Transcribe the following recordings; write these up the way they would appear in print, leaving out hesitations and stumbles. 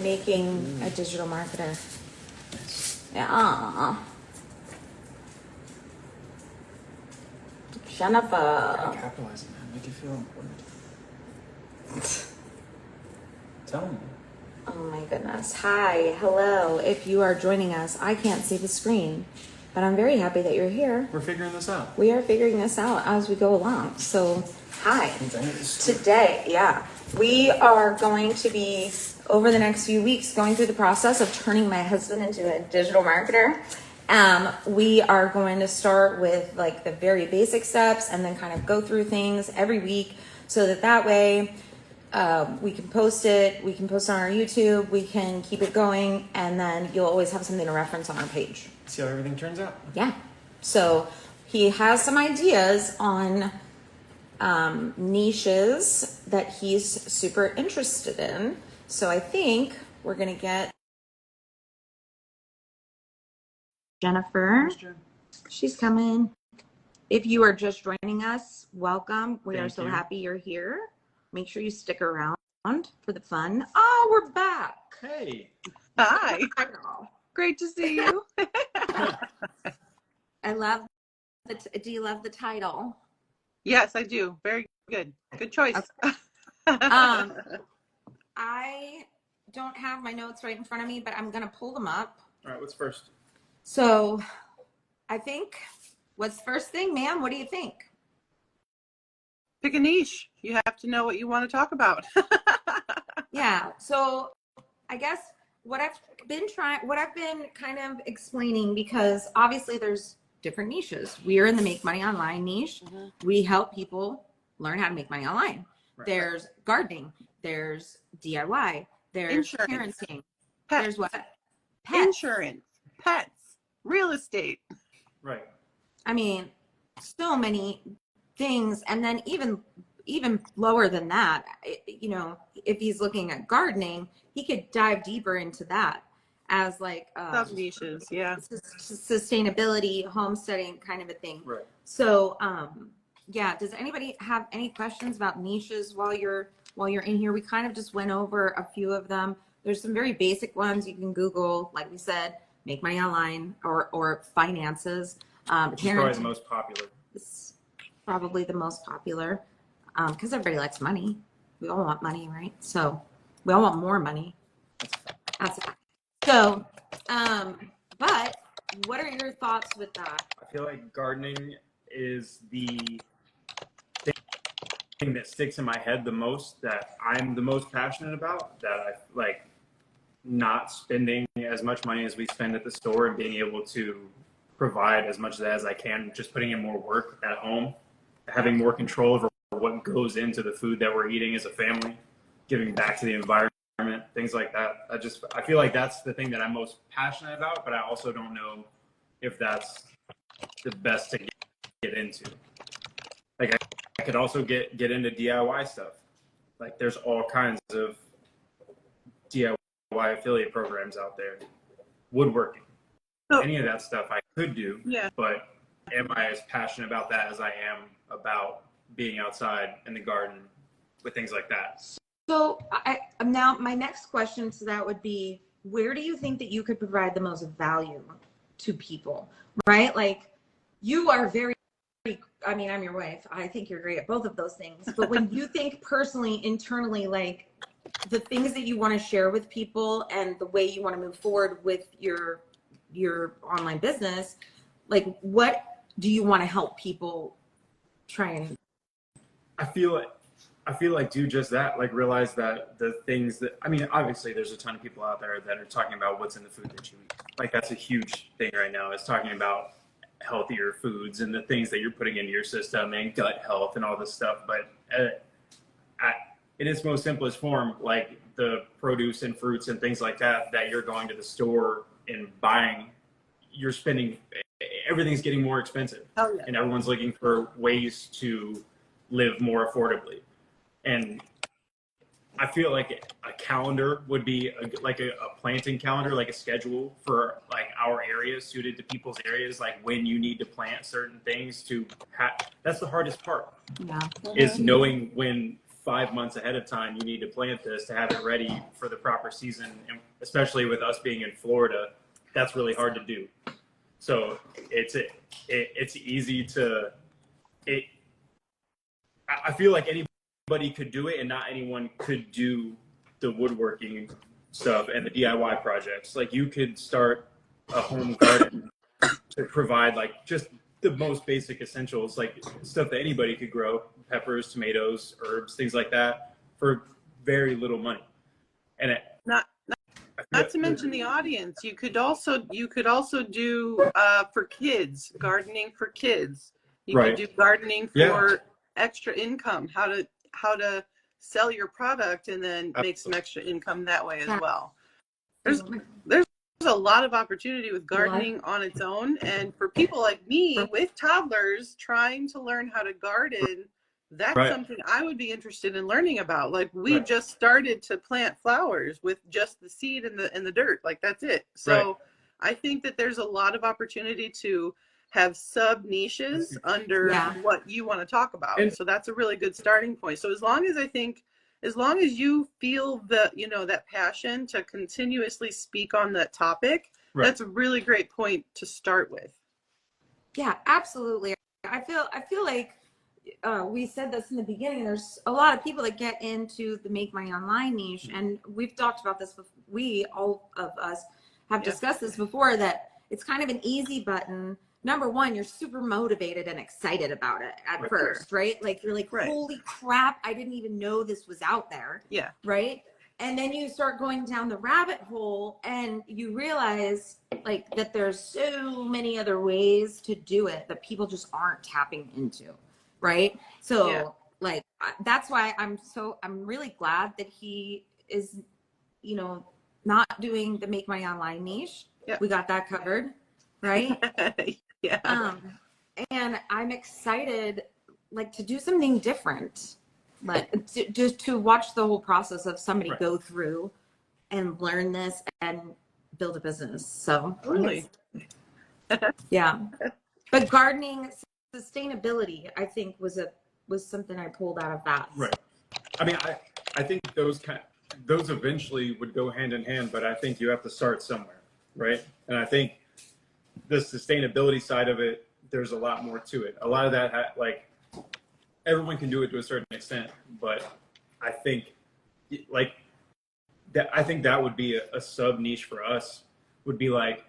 making a digital marketer. Yeah. Jennifer. Capitalize on that. Make it feel important. Tell me. Oh my goodness. Hi. Hello. If you are joining us, I can't see the screen, but I'm very happy that you're here. We're figuring this out. We are figuring this out as we go along. So, hi. Today, we are going to be, over the next few weeks, going through the process of turning my husband into a digital marketer. We are going to start with like the very basic steps and then kind of go through things every week so that way we can post it, we can post it on our YouTube, we can keep it going, and then you'll always have something to reference on our page. See how everything turns out. Yeah. So he has some ideas on niches that he's super interested in. So I think we're going to get Jennifer. She's coming. If you are just joining us, welcome. We are so happy you're here. Make sure you stick around for the fun. Oh, we're back. Hey. Hi. I know. Great to see you. I love do you love the title? Yes, I do. Very good. Good choice. Okay. I don't have my notes right in front of me, but I'm going to pull them up. All right, what's first? So I think, what's first thing, ma'am? What do you think? Pick a niche. You have to know what you want to talk about. Yeah. So I guess what I've been kind of explaining, because obviously there's different niches. We are in the make money online niche. Mm-hmm. We help people learn how to make money online. Right. There's gardening. There's DIY. There's insurance. Parenting. Pets. There's what? Pets. Insurance. Pets. Real estate. Right. I mean, so many things. And then even lower than that, you know, if he's looking at gardening, he could dive deeper into that as like sub niches. Yeah. Sustainability, homesteading kind of a thing. Right. So, yeah, does anybody have any questions about niches while you're in here? We kind of just went over a few of them. There's some very basic ones you can Google, like we said, make money online or finances. Which is probably the most popular. It's probably the most popular because everybody likes money. We all want money, right? So we all want more money. That's it. So, but what are your thoughts with that? I feel like gardening is the thing that sticks in my head the most, that I'm the most passionate about, that I like not spending as much money as we spend at the store and being able to provide as much as I can, just putting in more work at home, having more control over what goes into the food that we're eating as a family, giving back to the environment, things like that. I feel like that's the thing that I'm most passionate about, but I also don't know if that's the best to get into. Like I could also get into DIY stuff. Like there's all kinds of DIY affiliate programs out there. Woodworking. So, any of that stuff I could do, yeah. But am I as passionate about that as I am about being outside in the garden with things like that? So now my next question to that would be, where do you think that you could provide the most value to people, right? Like you are I mean, I'm your wife. I think you're great at both of those things. But when you think personally, internally, like the things that you want to share with people and the way you want to move forward with your online business, like what do you want to help people try and? I feel like do just that, like realize that the things that, I mean, obviously there's a ton of people out there that are talking about what's in the food that you eat. Like that's a huge thing right now, is talking about healthier foods and the things that you're putting into your system and gut health and all this stuff. But in its most simplest form, like the produce and fruits and things like that you're going to the store and buying, you're spending, everything's getting more expensive. Oh, yeah. And everyone's looking for ways to live more affordably. And I feel like a calendar would be like a planting calendar, like a schedule for like our areas, suited to people's areas, like when you need to plant certain things to that's the hardest part. Yeah. Is knowing when 5 months ahead of time, you need to plant this to have it ready for the proper season. And especially with us being in Florida, that's really hard to do. So it's easy to, I feel like anybody could do it and not anyone could do the woodworking stuff and the DIY projects. Like you could start a home garden to provide like just the most basic essentials, like stuff that anybody could grow, peppers, tomatoes, herbs, things like that, for very little money. And not to mention the audience. You could also do for kids, gardening for kids. You Right. could do gardening for Yeah. extra income, how to sell your product and then make some extra income that way as well. There's a lot of opportunity with gardening on its own, and for people like me with toddlers trying to learn how to garden, that's Right. something I would be interested in learning about. Like we Right. just started to plant flowers with just the seed and the dirt, like that's it. So I think that there's a lot of opportunity to have sub niches under what you want to talk about. And- so that's a really good starting point. So as long as you feel that passion to continuously speak on that topic, that's a really great point to start with. Yeah, absolutely. I feel like we said this in the beginning. There's a lot of people that get into the Make Money Online niche, and we've talked about this. All of us have discussed this before, that it's kind of an easy button. Number one, you're super motivated and excited about it at first, right? Like you're like, holy crap, I didn't even know this was out there. Yeah. Right. And then you start going down the rabbit hole and you realize like that there's so many other ways to do it that people just aren't tapping into. Right. So like, that's why I'm really glad that he is, not doing the Make Money Online niche. Yep. We got that covered. Right. Yeah. And I'm excited like to do something different, like just to watch the whole process of somebody go through and learn this and build a business. So really, yeah. But gardening sustainability, I think was something I pulled out of that. Right. I mean, I think those eventually would go hand in hand, but I think you have to start somewhere, right? And I think the sustainability side of it, there's a lot more to it. A lot of that, like everyone can do it to a certain extent, but I think like that, I think that would be a sub niche for us, would be like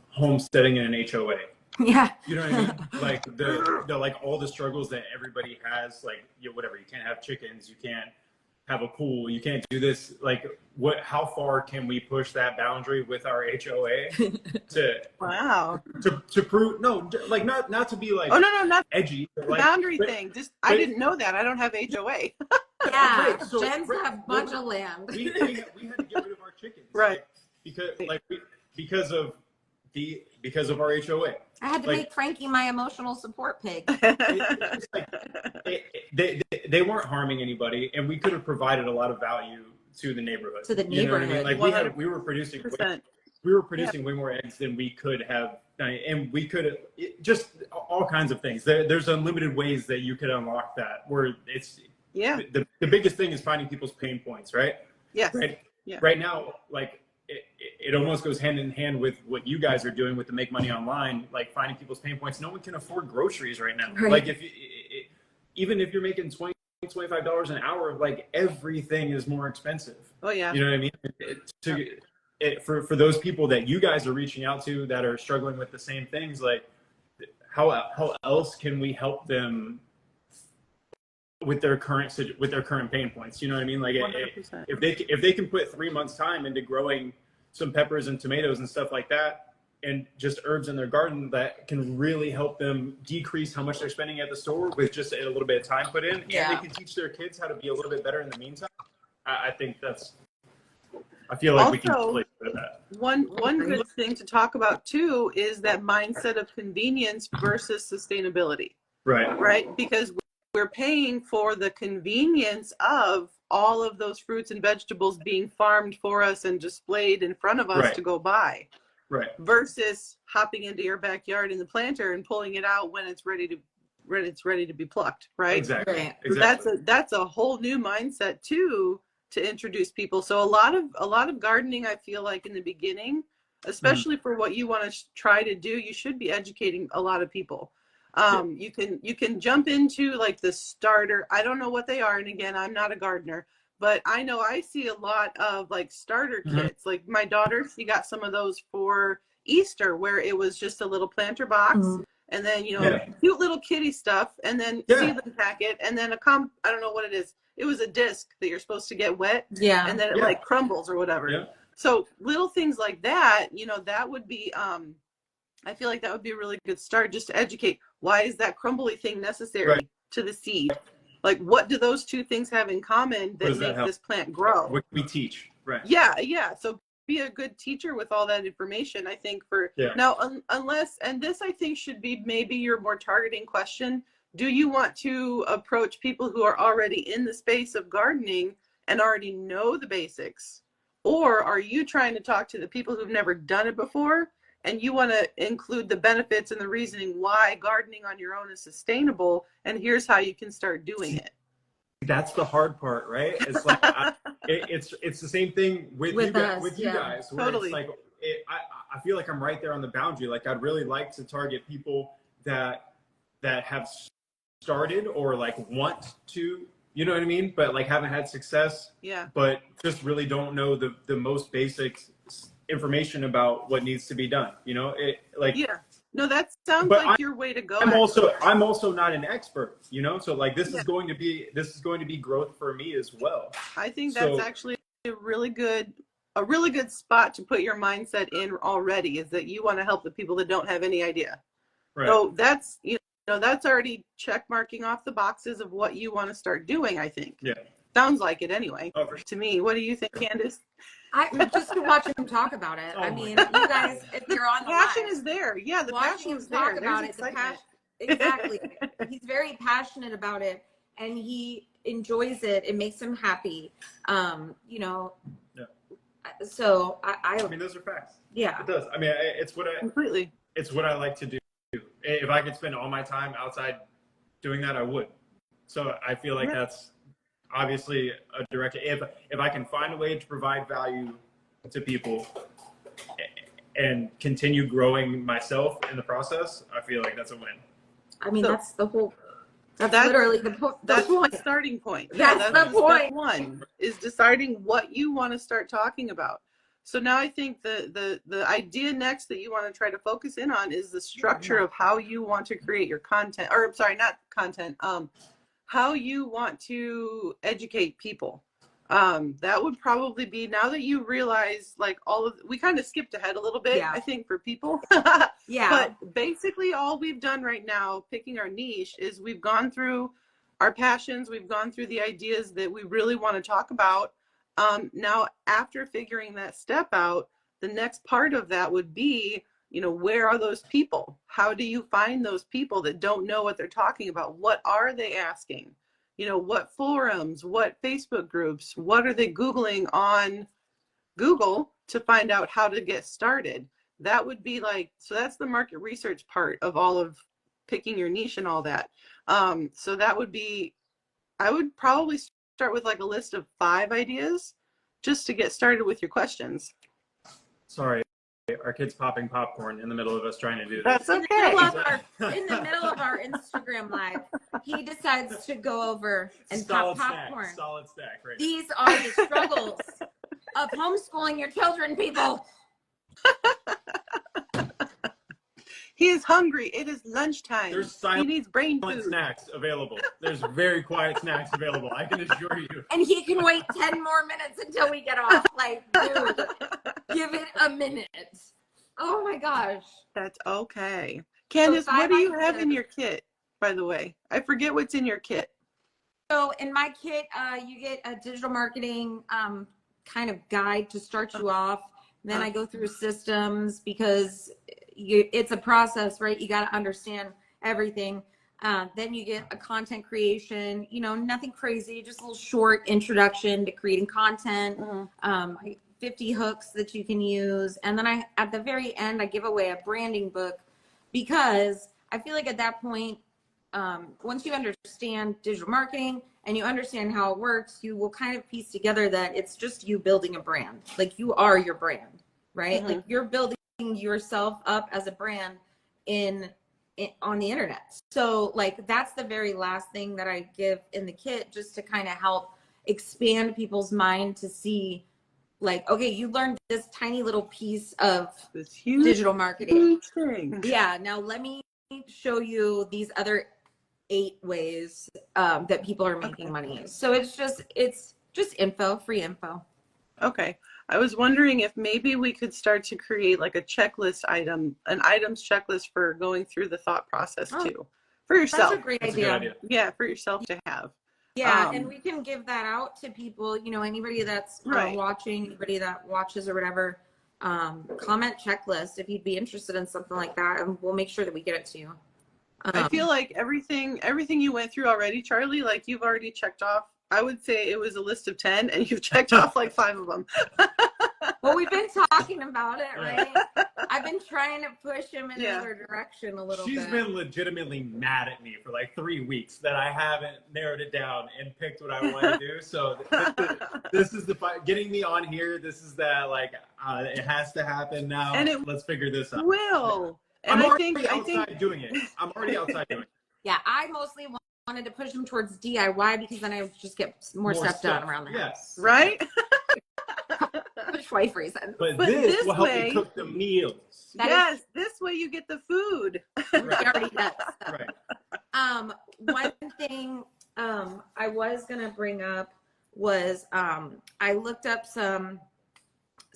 homesteading in an HOA. Yeah. You know what I mean? Like the like all the struggles that everybody has, like whatever, you can't have chickens, you can't have a pool, you can't do this. Like how far can we push that boundary with our HOA to prove like not to be like not edgy, but like, boundary thing. I didn't know that. I don't have HOA. Yeah. Right, so- Jen's have a bunch of land. we had to get rid of our chickens, Right. because of our HOA. I had to like- make Frankie my emotional support pig. It's like they weren't harming anybody, and we could have provided a lot of value to the neighborhood. To the You know what I mean? neighborhood. Like we were producing 100%. way more eggs than we could have done, and we could just all kinds of things. There's unlimited ways that you could unlock that. Where it's the biggest thing is finding people's pain points, right? Yes. Right. Yeah. Right now, like it almost goes hand in hand with what you guys are doing with the Make Money Online, like finding people's pain points. No one can afford groceries right now. Right. Like even if you're making $25 an hour, like everything is more expensive. Oh yeah. You know what I mean? For those people that you guys are reaching out to that are struggling with the same things, like how else can we help them with their current pain points? You know what I mean? Like 100%. if they can put 3 months time into growing some peppers and tomatoes and stuff like that, and just herbs in their garden, that can really help them decrease how much they're spending at the store with just a little bit of time put in. Yeah. And they can teach their kids how to be a little bit better in the meantime. I think I feel like we can Also, play with that. One good thing to talk about too is that mindset of convenience versus sustainability, Right. right? Because we're paying for the convenience of all of those fruits and vegetables being farmed for us and displayed in front of us Right. to go buy, Right. versus hopping into your backyard in the planter and pulling it out when it's ready to it's ready to be plucked, right? Exactly. Right. So Exactly. that's a whole new mindset too, to introduce people. So a lot of gardening, I feel like in the beginning, especially for what you want to try to do, you should be educating a lot of people. You can jump into like the starter. I don't know what they are, and again, I'm not a gardener, but I know I see a lot of like starter kits. Like my daughter, she got some of those for Easter, where it was just a little planter box. Mhm. And then, Yeah. cute little kitty stuff, and then seedling packet, and then I don't know what it is. It was a disc that you're supposed to get wet, Yeah. and then it like crumbles or whatever. Yeah. So little things like that, that would be, I feel like that would be a really good start, just to educate. Why is that crumbly thing necessary to the seed? Like, what do those two things have in common that make this plant grow? What we teach, right? Yeah. So be a good teacher with all that information, I think. Now, unless, and this I think should be maybe your more targeting question, do you want to approach people who are already in the space of gardening and already know the basics? Or are you trying to talk to the people who've never done it before, and you want to include the benefits and the reasoning why gardening on your own is sustainable, and here's how you can start doing it? That's the hard part, right? It's like it's the same thing with you guys. Where Totally. It's like I feel like I'm right there on the boundary. Like I'd really like to target people that have started or like want to, you know what I mean? But like haven't had success. Yeah. But just really don't know the most basic information about what needs to be done. Yeah. No, that sounds like your way to go. I'm also not an expert, so like this is going to be growth for me as well. I think that's actually a really good spot to put your mindset in already, is that you want to help the people that don't have any idea. Right. So that's, that's already check marking off the boxes of what you want to start doing, I think. Yeah. Sounds like it anyway. Oh, for sure. To me. What do you think, Candace? I just to watch him talk about it. I mean, you guys, if you're on the passion live, is there. Yeah, the passion is there. Talk about it. Exactly. He's very passionate about it, and he enjoys it. It makes him happy. So I mean, those are facts. Yeah, it does. I mean, it's what I like to do. If I could spend all my time outside doing that, I would. So I feel like that's obviously a direct. If I can find a way to provide value to people and continue growing myself in the process, I feel like that's a win. I mean, that's the whole. That's literally the point. The starting point. That's the point. Step one is deciding what you want to start talking about. So now I think the idea next that you want to try to focus in on is the structure of how you want to create your content, or sorry, not content, how you want to educate people. That would probably be, now that you realize like we kind of skipped ahead a little bit, I think, for people. Yeah. But basically all we've done right now, picking our niche, is we've gone through our passions. We've gone through the ideas that we really want to talk about. Now, after figuring that step out, the next part of that would be, where are those people? How do you find those people that don't know what they're talking about? What are they asking? What forums, what Facebook groups, what are they Googling on Google to find out how to get started? That would be so that's the market research part of all of picking your niche and all that. So that would be, I would probably start with a list of 5 ideas just to get started with your questions. Sorry, our kid's popping popcorn in the middle of us trying to do this. That's okay. In the middle of our Instagram live, he decides to go over and pop popcorn. Solid stack, right? These are the struggles of homeschooling your children, people. He is hungry. It is lunchtime. There's he needs brain food. Snacks available. There's very quiet snacks available, I can assure you. And he can wait 10 more minutes until we get off. Dude, give it a minute. Oh my gosh. That's okay. Candace, what do you have in your kit, by the way? I forget what's in your kit. So in my kit, you get a digital marketing kind of guide to start you off. Then I go through systems, because it's a process, right? You got to understand everything. Then you get a content creation, nothing crazy, just a little short introduction to creating content, 50 hooks that you can use. And then at the very end, I give away a branding book, because I feel like at that point, once you understand digital marketing and you understand how it works, you will kind of piece together that it's just you building a brand. Like you are your brand, right? Like you're building yourself up as a brand on the internet. So like that's the very last thing that I give in the kit, just to kind of help expand people's mind to see, like, okay, you learned this tiny little piece of This huge digital marketing. thing. Yeah, now let me show you these other 8 ways that people are making money. So it's just info, free info. Okay. I was wondering if maybe we could start to create like a checklist item, an items checklist for going through the thought process too. For yourself. That's a great That's a good idea. idea. Yeah, for yourself to have. Yeah, and we can give that out to people, you know, anybody that's Right. watching, anybody that watches or whatever, comment checklist if you'd be interested in something like that, and we'll make sure that we get it to you. I feel like everything you went through already, Charlie, like you've already checked off. I would say it was a list of 10 and you've checked off like 5 of them. Well, we've been talking about it, right? I've been trying to push him in another direction a little bit. She's been legitimately mad at me for like 3 weeks that I haven't narrowed it down and picked what I want to do. So this is the getting me on here. This is that, like, it has to happen now. And let's figure this out. Will. And I'm I already think outside doing it. I'm already outside doing it. Yeah, I mostly wanted to push him towards DIY because then I would just get more stuff done around the house. Yes. right? Which wife reason. But this this will help way- me cook the meals. Yes, this way you get the food. He already does. Right. One thing I was gonna bring up was I looked up some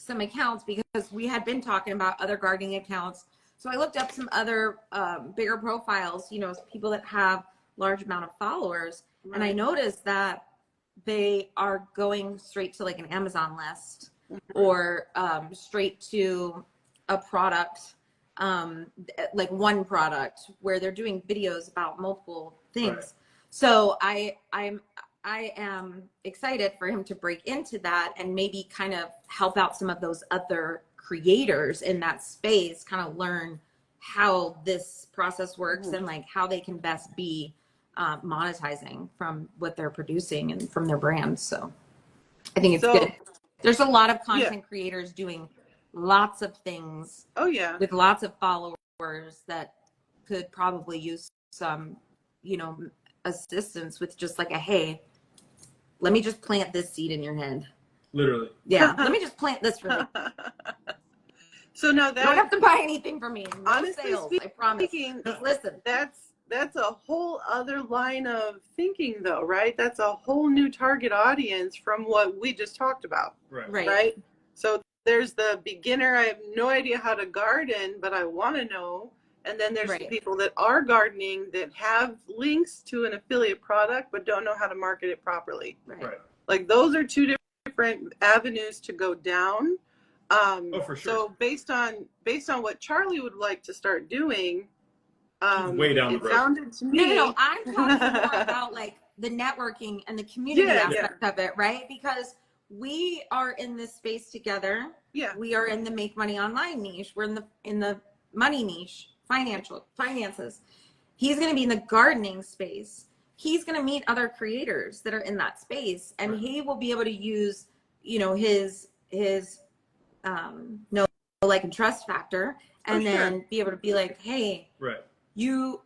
accounts because we had been talking about other gardening accounts. So I looked up some other bigger profiles, you know, people that have large amount of followers, and I noticed that they are going straight to like an Amazon list or straight to a product, like one product where they're doing videos about multiple things. Right. So I am excited for him to break into that and maybe kind of help out some of those other creators in that space, kind of learn how this process works and like how they can best be monetizing from what they're producing and from their brands. So I think it's good. There's a lot of content creators doing lots of things with lots of followers that could probably use some, you know, assistance with just like a, hey, let me just plant this seed in your head. Literally. Yeah. Let me just plant this for you. So now You don't have to buy anything from me. No honestly sales, I promise. Just listen. That's a whole other line of thinking though, right? That's a whole new target audience from what we just talked about. Right? So there's the beginner, I have no idea how to garden, but I want to know. And then there's the people that are gardening that have links to an affiliate product but don't know how to market it properly. Right. Like those are 2 different avenues to go down. For sure. So based on what Charlie would like to start doing, way down the it road. sounded to me. No. I'm talking more about like the networking and the community aspect of it, right? Because we are in this space together. Yeah. We are in the make money online niche. We're in the money niche, finances. He's going to be in the gardening space. He's going to meet other creators that are in that space, and he will be able to use, you know, his know, like, and trust factor, and then be able to be like, hey, you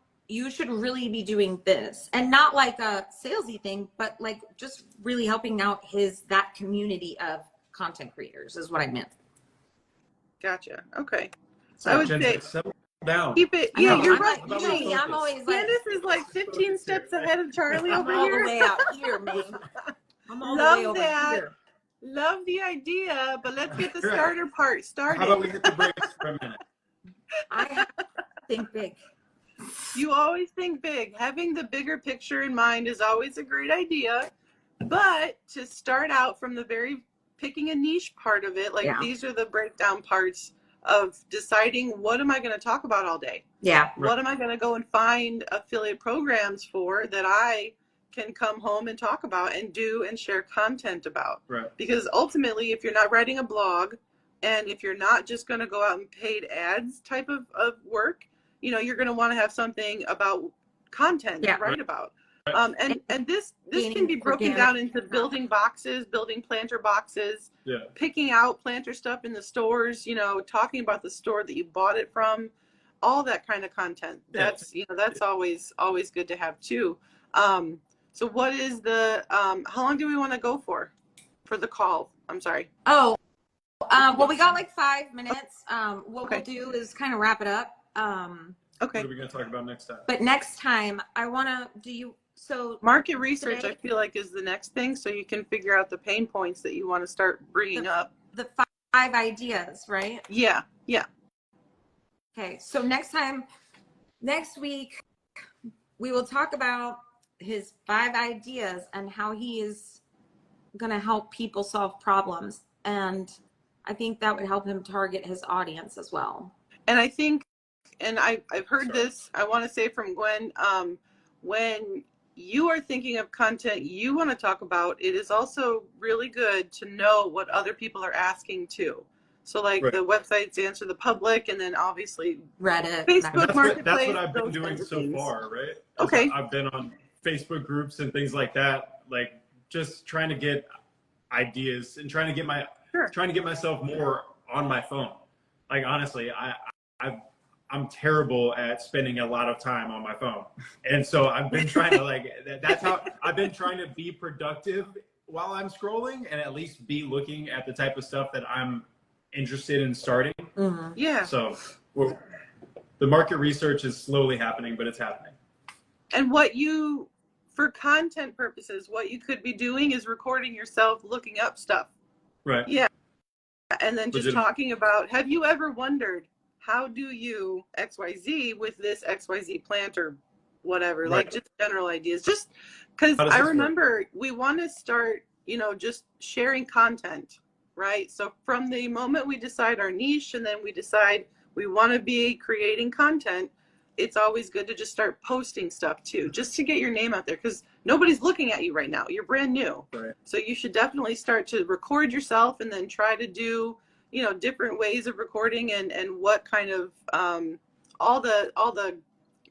should really be doing this, and not like a salesy thing, but like just really helping out that community of content creators is what I meant. Gotcha. Okay. So I would say settle down. keep it. I know, Yeah, you're I'm right. like, you know, I'm always like, Candace is like 15 steps ahead of Charlie I'm over all here. the way out here, man. I'm all Love the way over that. here. Love the idea, but let's get the starter part started. How about we hit the brakes for a minute? I have to think big. You always think big. Having the bigger picture in mind is always a great idea. But to start out from the very picking a niche part of it, like these are the breakdown parts of deciding what am I going to talk about all day? Yeah. What am I going to go and find affiliate programs for that I can come home and talk about and do and share content about? Right. Because ultimately, if you're not writing a blog and if you're not just going to go out and paid ads type of work, you know, you're going to want to have something about content Yeah. to write about. Right. And this Gaining can be broken organic- down into building boxes, building planter boxes, Yeah. picking out planter stuff in the stores, you know, talking about the store that you bought it from, all that kind of content. That's, you know, that's always good to have too. So what is the, how long do we want to go for the call? I'm sorry. Oh, well, we got like 5 minutes. What Okay. we'll do is kind of wrap it up. Okay. What are we going to talk about next time? But next time, I want to so Market research, today, I feel like, is the next thing, so you can figure out the pain points that you want to start bringing up. the 5 ideas, right? Yeah. Okay, so next week, we will talk about his 5 ideas and how he is going to help people solve problems. And I think that would help him target his audience as well. And I think, and I've heard Sorry. this, I want to say from Gwen, when you are thinking of content you want to talk about, it is also really good to know what other people are asking too. So like Right. the websites answer the public, and then obviously Reddit. Facebook That's Marketplace. what I've been those doing kinds of so things. far, right? Okay. I've been on Facebook groups and things like that, like just trying to get ideas and trying to get myself more on my phone. Like honestly, I'm terrible at spending a lot of time on my phone, and so I've been trying to that's how I've been trying to be productive while I'm scrolling, and at least be looking at the type of stuff that I'm interested in starting. Mhm. Yeah. So the market research is slowly happening, but it's happening. And for content purposes, what you could be doing is recording yourself looking up stuff. Right. Yeah. And then just Legitimate. talking about, have you ever wondered, how do you XYZ with this XYZ plant or whatever, Right. like just general ideas. Just because How does I this remember we want to start, just sharing content, right? So from the moment we decide our niche and then we decide we want to be creating content, it's always good to just start posting stuff too, just to get your name out there, because nobody's looking at you right now. You're brand new. Right. So you should definitely start to record yourself and then try to do, different ways of recording and what kind of all the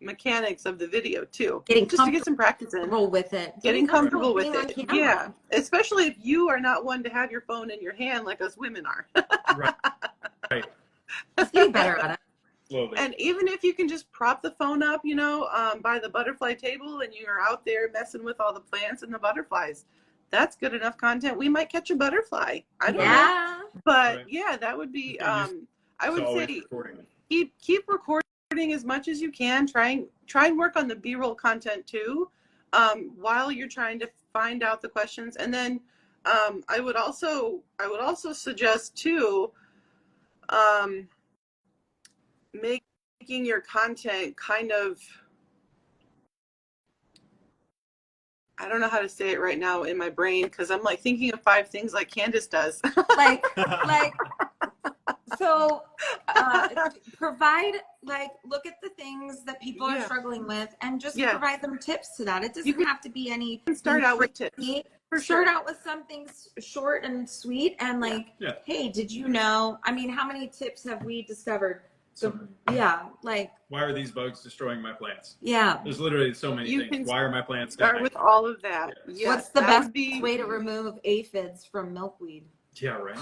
mechanics of the video too. Just to get some practice in. Comfortable with it. Getting comfortable with being on it. camera. Yeah. Especially if you are not one to have your phone in your hand like us women are. Right. Just getting better at it. Slowly. And even if you can just prop the phone up, by the butterfly table, and you're out there messing with all the plants and the butterflies, that's good enough content. We might catch a butterfly. I don't know. Yeah. But Right. yeah, that would be, Just get used I would always say recording. keep recording as much as you can. Try and work on the B-roll content too, while you're trying to find out the questions. And then I would also suggest too, making your content kind of, I don't know how to say it right now in my brain, because I'm like thinking of 5 things like Candace does. like so provide, look at the things that people are Yeah. struggling with and just Yeah. provide them tips to that. It You doesn't can have to be any Start out with tips. For start sure. out with something short and sweet and Yeah. hey, did you know, how many tips have we discovered? So, Why are these bugs destroying my plants? Yeah. There's literally so many You things. can Why are my plants Start dying? with all of that. Yeah. Yes, What's the that best would be, way to remove aphids from milkweed? Yeah, right.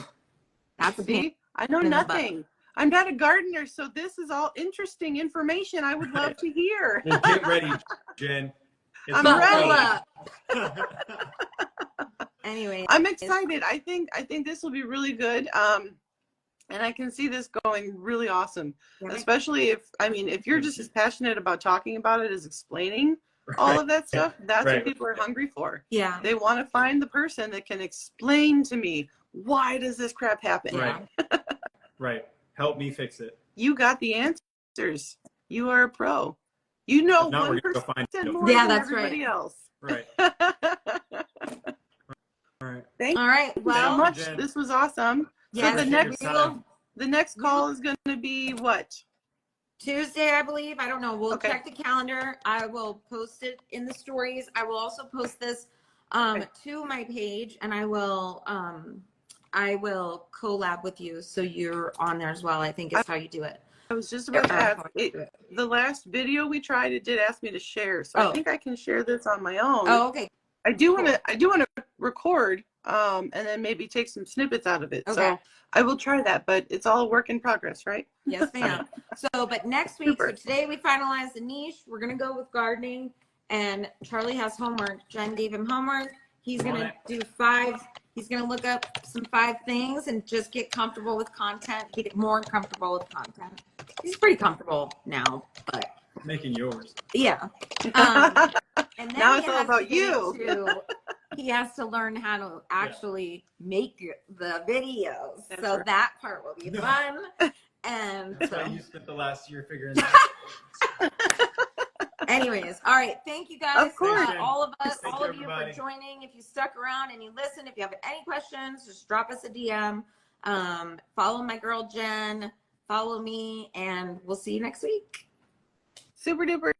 That's a pain. See, I know in the butt. nothing. I'm not a gardener, so this is all interesting information I would love to hear. Well, get ready, Jen. It's I'm not ready. funny. Anyway, I'm excited. I think this will be really good. And I can see this going really awesome, especially if you're just as passionate about talking about it as explaining all of that stuff. That's Right. what people are hungry for. yeah. They want to find the person that can explain to me, why does this crap happen? Right. Right. Help me fix it. You got the answers. You are a pro. You know If not, we're gonna go 1% find you. more Yeah, than that's everybody right. else. Right. All right. Thank All right. you Well, so much. Jen. This was awesome. yeah, So the Appreciate next your time. call is going to be what? Tuesday, I believe. I don't know. We'll Okay. check the calendar. I will post it in the stories. I will also post this Okay. to my page, and I will collab with you so you're on there as well. I think is how you do it. I was just about to ask. The last video we tried, it did ask me to share, so I think I can share this on my own. Oh, okay. I do want to record, and then maybe take some snippets out of it. Okay. So I will try that, but it's all a work in progress, right? Yes, ma'am. So, but next week, so today we finalized the niche. We're going to go with gardening, and Charlie has homework. Jen gave him homework. He's going to do 5. He's going to look up some 5 things and just get comfortable with content. Get more comfortable with content. He's pretty comfortable now, but Making yours. yeah. And then Now it's all about you. He has to learn how to actually make the videos. That's so right. that part will be fun. And That's so, why you spent the last year figuring that out. anyways, all right. Thank you guys. Of course. All of us, Thank all you, of you for everybody. joining. If you stuck around and you listened, if you have any questions, just drop us a DM. Follow my girl Jen. Follow me, and we'll see you next week. Super duper.